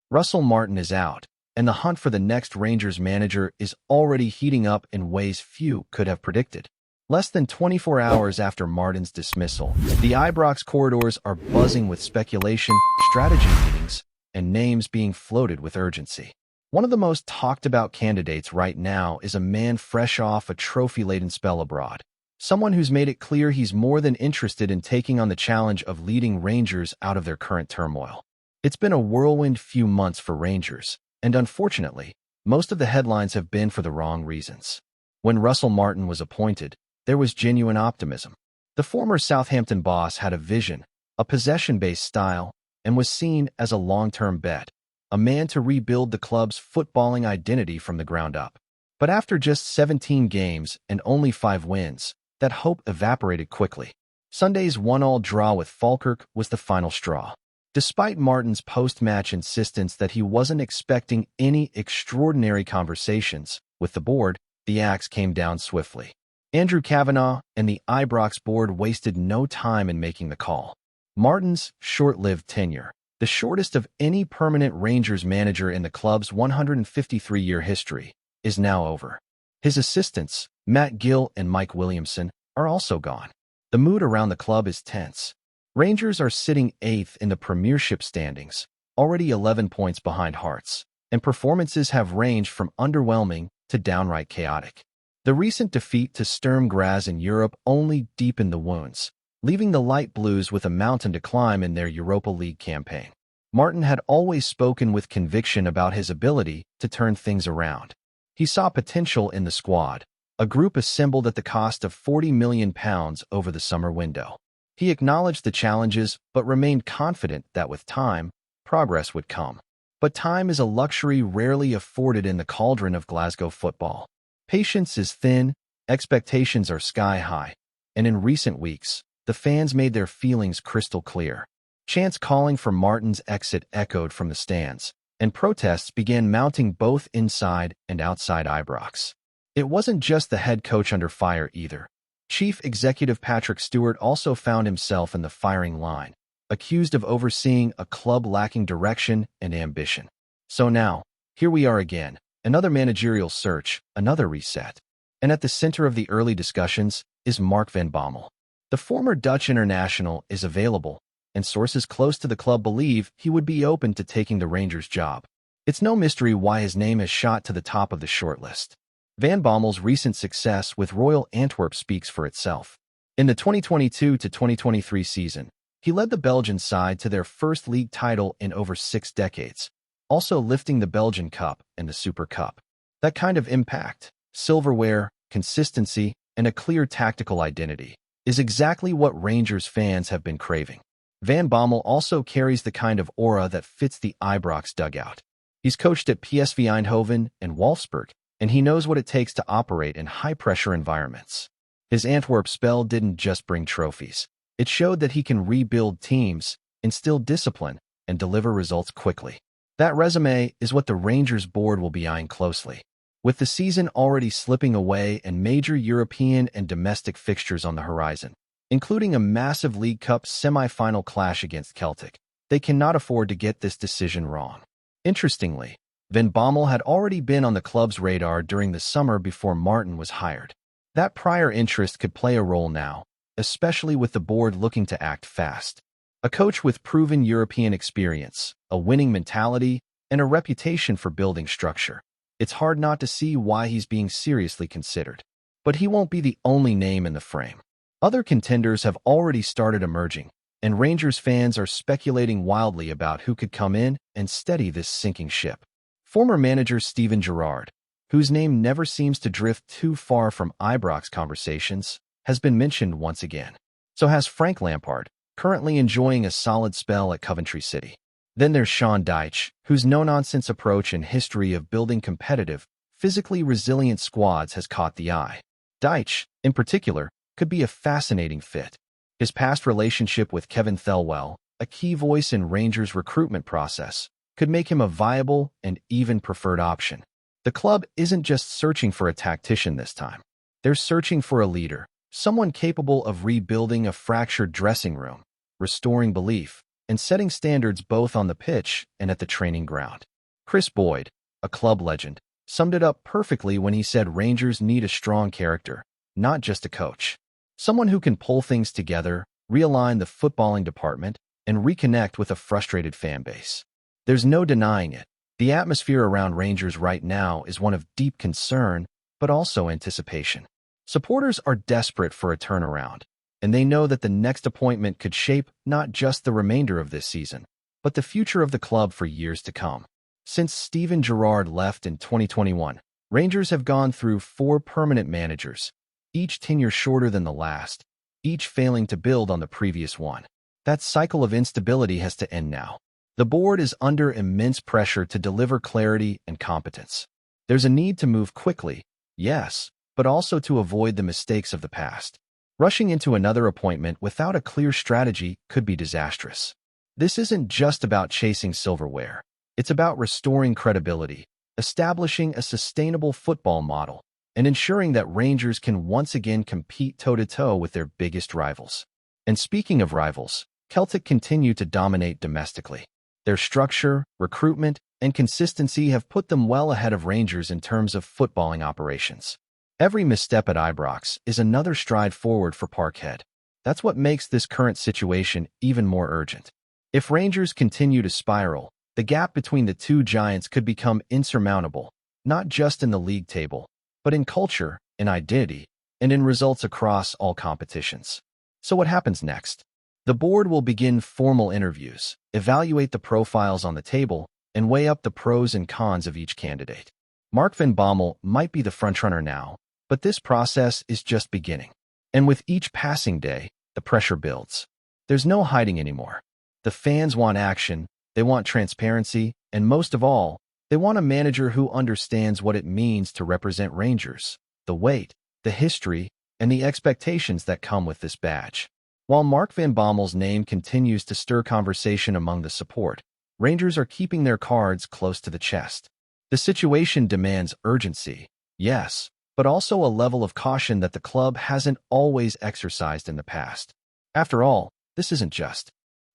Russell Martin is out, and the hunt for the next Rangers manager is already heating up in ways few could have predicted. Less than 24 hours after Martin's dismissal, the Ibrox corridors are buzzing with speculation, strategy meetings, and names being floated with urgency. One of the most talked-about candidates right now is a man fresh off a trophy-laden spell abroad. Someone who's made it clear he's more than interested in taking on the challenge of leading Rangers out of their current turmoil. It's been a whirlwind few months for Rangers, and unfortunately, most of the headlines have been for the wrong reasons. When Russell Martin was appointed, there was genuine optimism. The former Southampton boss had a vision, a possession-based style, and was seen as a long-term bet, a man to rebuild the club's footballing identity from the ground up. But after just 17 games and only 5 wins, that hope evaporated quickly. Sunday's 1-1 draw with Falkirk was the final straw. Despite Martin's post-match insistence that he wasn't expecting any extraordinary conversations with the board, the axe came down swiftly. Andrew Kavanagh and the Ibrox board wasted no time in making the call. Martin's short-lived tenure, the shortest of any permanent Rangers manager in the club's 153-year history, is now over. His assistants, Matt Gill and Mike Williamson, are also gone. The mood around the club is tense. Rangers are sitting 8th in the Premiership standings, already 11 points behind Hearts, and performances have ranged from underwhelming to downright chaotic. The recent defeat to Sturm Graz in Europe only deepened the wounds, leaving the Light Blues with a mountain to climb in their Europa League campaign. Martin had always spoken with conviction about his ability to turn things around. He saw potential in the squad, a group assembled at the cost of £40 million over the summer window. He acknowledged the challenges but remained confident that with time, progress would come. But time is a luxury rarely afforded in the cauldron of Glasgow football. Patience is thin, expectations are sky-high, and in recent weeks, the fans made their feelings crystal clear. Chants calling for Martin's exit echoed from the stands, and protests began mounting both inside and outside Ibrox. It wasn't just the head coach under fire either. Chief Executive Patrick Stewart also found himself in the firing line, accused of overseeing a club lacking direction and ambition. So now, here we are again, another managerial search, another reset. And at the center of the early discussions is Mark van Bommel. The former Dutch international is available, and sources close to the club believe he would be open to taking the Rangers job. It's no mystery why his name has shot to the top of the shortlist. Van Bommel's recent success with Royal Antwerp speaks for itself. In the 2022-2023 season, he led the Belgian side to their first league title in over 6 decades, also lifting the Belgian Cup and the Super Cup. That kind of impact, silverware, consistency, and a clear tactical identity is exactly what Rangers fans have been craving. Van Bommel also carries the kind of aura that fits the Ibrox dugout. He's coached at PSV Eindhoven and Wolfsburg, and he knows what it takes to operate in high-pressure environments. His Antwerp spell didn't just bring trophies. It showed that he can rebuild teams, instill discipline, and deliver results quickly. That resume is what the Rangers board will be eyeing closely. With the season already slipping away and major European and domestic fixtures on the horizon, including a massive League Cup semi-final clash against Celtic, they cannot afford to get this decision wrong. Interestingly, Van Bommel had already been on the club's radar during the summer before Martin was hired. That prior interest could play a role now, especially with the board looking to act fast. A coach with proven European experience, a winning mentality, and a reputation for building structure. It's hard not to see why he's being seriously considered. But he won't be the only name in the frame. Other contenders have already started emerging, and Rangers fans are speculating wildly about who could come in and steady this sinking ship. Former manager Steven Gerrard, whose name never seems to drift too far from Ibrox conversations, has been mentioned once again. So has Frank Lampard, currently enjoying a solid spell at Coventry City. Then there's Sean Dyche, whose no-nonsense approach and history of building competitive, physically resilient squads has caught the eye. Dyche, in particular, could be a fascinating fit. His past relationship with Kevin Thelwell, a key voice in Rangers' recruitment process, could make him a viable and even preferred option. The club isn't just searching for a tactician this time. They're searching for a leader, someone capable of rebuilding a fractured dressing room, restoring belief, and setting standards both on the pitch and at the training ground. Chris Boyd, a club legend, summed it up perfectly when he said Rangers need a strong character, not just a coach. Someone who can pull things together, realign the footballing department, and reconnect with a frustrated fan base. There's no denying it. The atmosphere around Rangers right now is one of deep concern, but also anticipation. Supporters are desperate for a turnaround, and they know that the next appointment could shape not just the remainder of this season, but the future of the club for years to come. Since Steven Gerrard left in 2021, Rangers have gone through 4 permanent managers, each tenure shorter than the last, each failing to build on the previous one. That cycle of instability has to end now. The board is under immense pressure to deliver clarity and competence. There's a need to move quickly, yes, but also to avoid the mistakes of the past. Rushing into another appointment without a clear strategy could be disastrous. This isn't just about chasing silverware. It's about restoring credibility, establishing a sustainable football model, and ensuring that Rangers can once again compete toe-to-toe with their biggest rivals. And speaking of rivals, Celtic continue to dominate domestically. Their structure, recruitment, and consistency have put them well ahead of Rangers in terms of footballing operations. Every misstep at Ibrox is another stride forward for Parkhead. That's what makes this current situation even more urgent. If Rangers continue to spiral, the gap between the two giants could become insurmountable, not just in the league table, but in culture, in identity, and in results across all competitions. So what happens next? The board will begin formal interviews, evaluate the profiles on the table, and weigh up the pros and cons of each candidate. Mark van Bommel might be the frontrunner now, but this process is just beginning. And with each passing day, the pressure builds. There's no hiding anymore. The fans want action, they want transparency, and most of all, they want a manager who understands what it means to represent Rangers, the weight, the history, and the expectations that come with this badge. While Mark van Bommel's name continues to stir conversation among the support, Rangers are keeping their cards close to the chest. The situation demands urgency, yes, but also a level of caution that the club hasn't always exercised in the past. After all, this isn't just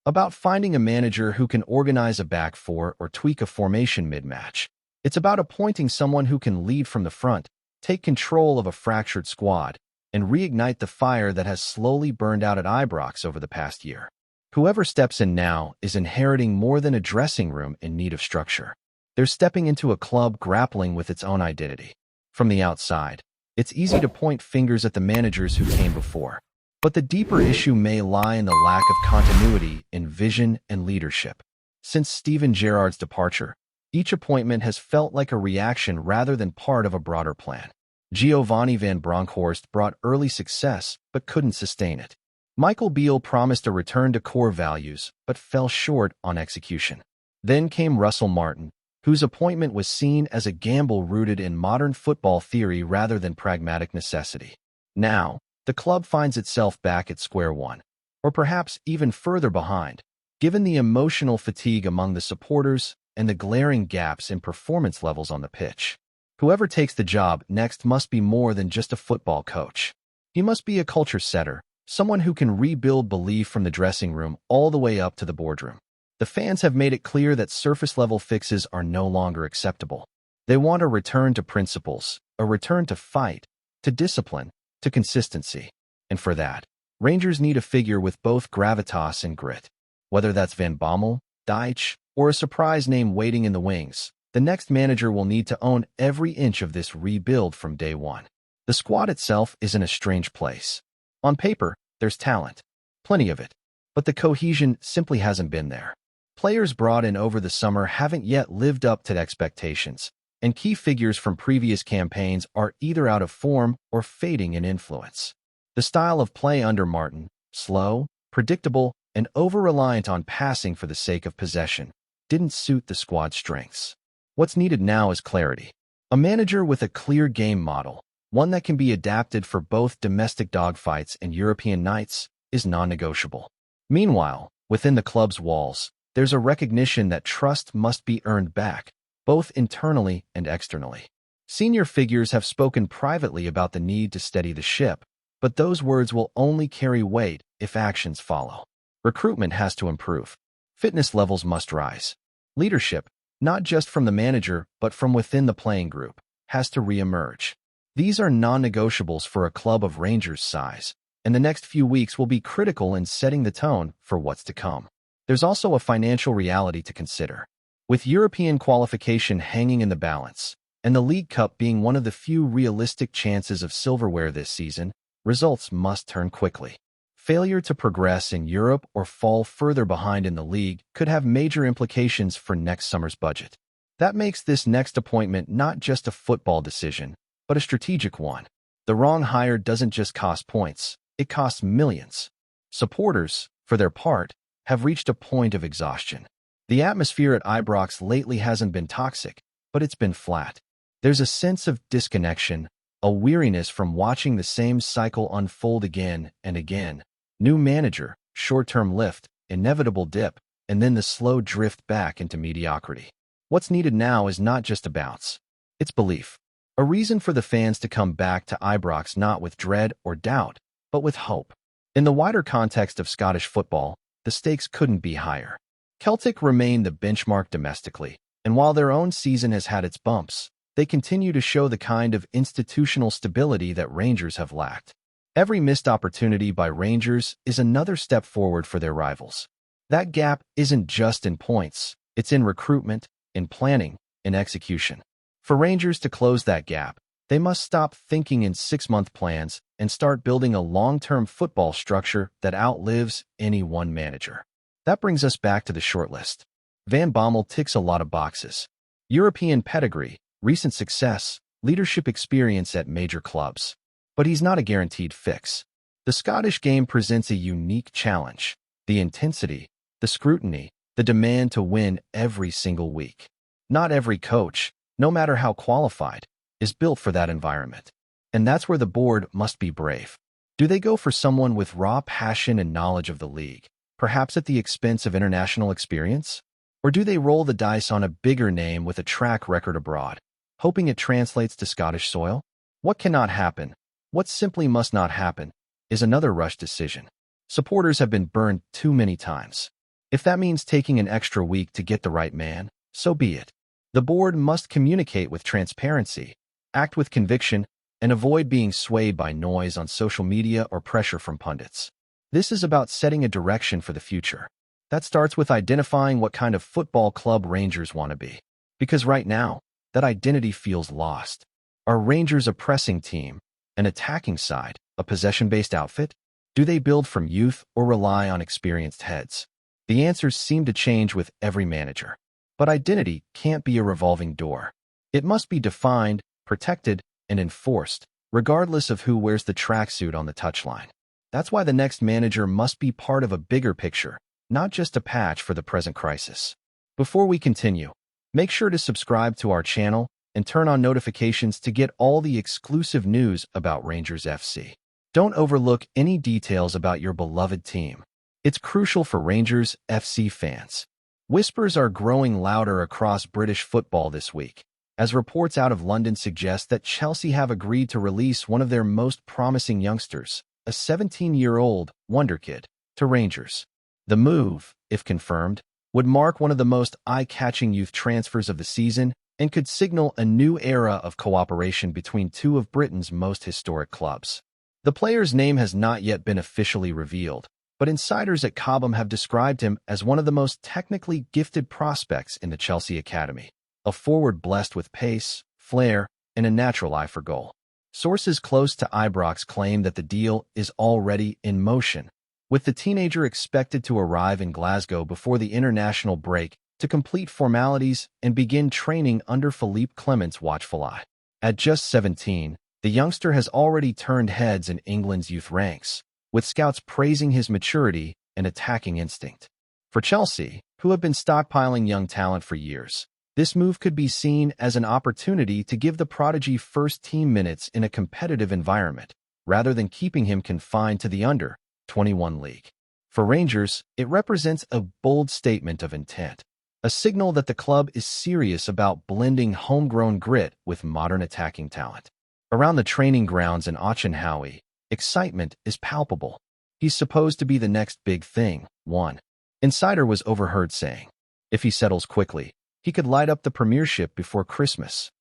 about finding a manager who can organize a back four or tweak a formation mid-match. It's about appointing someone who can lead from the front, take control of a fractured squad, and reignite the fire that has slowly burned out at Ibrox over the past year. Whoever steps in now is inheriting more than a dressing room in need of structure. They're stepping into a club grappling with its own identity. From the outside, it's easy to point fingers at the managers who came before. But the deeper issue may lie in the lack of continuity in vision and leadership. Since Steven Gerrard's departure, each appointment has felt like a reaction rather than part of a broader plan. Giovanni van Bronckhorst brought early success but couldn't sustain it. Michael Beale promised a return to core values but fell short on execution. Then came Russell Martin, whose appointment was seen as a gamble rooted in modern football theory rather than pragmatic necessity. Now, the club finds itself back at square one, or perhaps even further behind, given the emotional fatigue among the supporters and the glaring gaps in performance levels on the pitch. Whoever takes the job next must be more than just a football coach. He must be a culture setter, someone who can rebuild belief from the dressing room all the way up to the boardroom. The fans have made it clear that surface-level fixes are no longer acceptable. They want a return to principles, a return to fight, to discipline, to consistency. And for that, Rangers need a figure with both gravitas and grit. Whether that's Van Bommel, Deitch, or a surprise name waiting in the wings, the next manager will need to own every inch of this rebuild from day one. The squad itself is in a strange place. On paper, there's talent, plenty of it, but the cohesion simply hasn't been there. Players brought in over the summer haven't yet lived up to expectations, and key figures from previous campaigns are either out of form or fading in influence. The style of play under Martin, slow, predictable, and over-reliant on passing for the sake of possession, didn't suit the squad's strengths. What's needed now is clarity. A manager with a clear game model, one that can be adapted for both domestic dogfights and European nights, is non-negotiable. Meanwhile, within the club's walls, there's a recognition that trust must be earned back, both internally and externally. Senior figures have spoken privately about the need to steady the ship, but those words will only carry weight if actions follow. Recruitment has to improve. Fitness levels must rise. Leadership, not just from the manager but from within the playing group, has to re-emerge. These are non-negotiables for a club of Rangers' size, and the next few weeks will be critical in setting the tone for what's to come. There's also a financial reality to consider. With European qualification hanging in the balance, and the League Cup being one of the few realistic chances of silverware this season, results must turn quickly. Failure to progress in Europe or fall further behind in the league could have major implications for next summer's budget. That makes this next appointment not just a football decision, but a strategic one. The wrong hire doesn't just cost points, it costs millions. Supporters, for their part, have reached a point of exhaustion. The atmosphere at Ibrox lately hasn't been toxic, but it's been flat. There's a sense of disconnection, a weariness from watching the same cycle unfold again and again. New manager, short-term lift, inevitable dip, and then the slow drift back into mediocrity. What's needed now is not just a bounce. It's belief. A reason for the fans to come back to Ibrox not with dread or doubt, but with hope. In the wider context of Scottish football, the stakes couldn't be higher. Celtic remain the benchmark domestically, and while their own season has had its bumps, they continue to show the kind of institutional stability that Rangers have lacked. Every missed opportunity by Rangers is another step forward for their rivals. That gap isn't just in points, it's in recruitment, in planning, in execution. For Rangers to close that gap, they must stop thinking in 6-month plans and start building a long-term football structure that outlives any one manager. That brings us back to the shortlist. Van Bommel ticks a lot of boxes. European pedigree, recent success, leadership experience at major clubs. But he's not a guaranteed fix. The Scottish game presents a unique challenge. The intensity, the scrutiny, the demand to win every single week. Not every coach, no matter how qualified, is built for that environment. And that's where the board must be brave. Do they go for someone with raw passion and knowledge of the league, perhaps at the expense of international experience? Or do they roll the dice on a bigger name with a track record abroad, hoping it translates to Scottish soil? What cannot happen, what simply must not happen, is another rush decision. Supporters have been burned too many times. If that means taking an extra week to get the right man, so be it. The board must communicate with transparency, act with conviction, and avoid being swayed by noise on social media or pressure from pundits. This is about setting a direction for the future. That starts with identifying what kind of football club Rangers want to be. Because right now, that identity feels lost. Are Rangers a pressing team, an attacking side, a possession-based outfit? Do they build from youth or rely on experienced heads? The answers seem to change with every manager. But identity can't be a revolving door. It must be defined, protected, and enforced, regardless of who wears the tracksuit on the touchline. That's why the next manager must be part of a bigger picture, not just a patch for the present crisis. Before we continue, make sure to subscribe to our channel and turn on notifications to get all the exclusive news about Rangers FC. Don't overlook any details about your beloved team. It's crucial for Rangers FC fans. Whispers are growing louder across British football this week, as reports out of London suggest that Chelsea have agreed to release one of their most promising youngsters, a 17-year-old WONDERKID, to Rangers. The move, if confirmed, would mark one of the most eye-catching youth transfers of the season and could signal a new era of cooperation between two of Britain's most historic clubs. The player's name has not yet been officially revealed, but insiders at Cobham have described him as one of the most technically gifted prospects in the Chelsea academy, a forward blessed with pace, flair, and a natural eye for goal. Sources close to Ibrox claim that the deal is already in motion, with the teenager expected to arrive in Glasgow before the international break to complete formalities and begin training under Philippe Clement's watchful eye. At just 17, the youngster has already turned heads in England's youth ranks, with scouts praising his maturity and attacking instinct. For Chelsea, who have been stockpiling young talent for years, this move could be seen as an opportunity to give the prodigy first-team minutes in a competitive environment, rather than keeping him confined to the under-21 league. For Rangers, it represents a bold statement of intent, a signal that the club is serious about blending homegrown grit with modern attacking talent. Around the training grounds in Auchenhowie, excitement is palpable. He's supposed to be the next big thing, one Insider was overheard saying, if he settles quickly, he could light up the premiership before Christmas.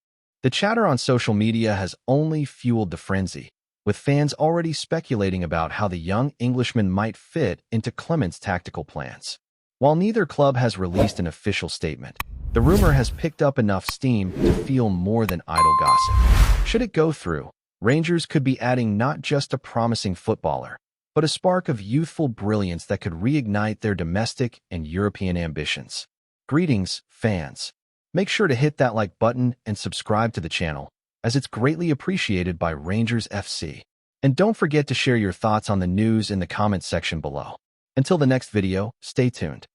The chatter on social media has only fueled the frenzy, with fans already speculating about how the young Englishman might fit into Clement's tactical plans. While neither club has released an official statement, the rumor has picked up enough steam to feel more than idle gossip. Should it go through, Rangers could be adding not just a promising footballer, but a spark of youthful brilliance that could reignite their domestic and European ambitions. Greetings, fans. Make sure to hit that like button and subscribe to the channel, as it's greatly appreciated by Rangers FC. And don't forget to share your thoughts on the news in the comments section below. Until the next video, stay tuned.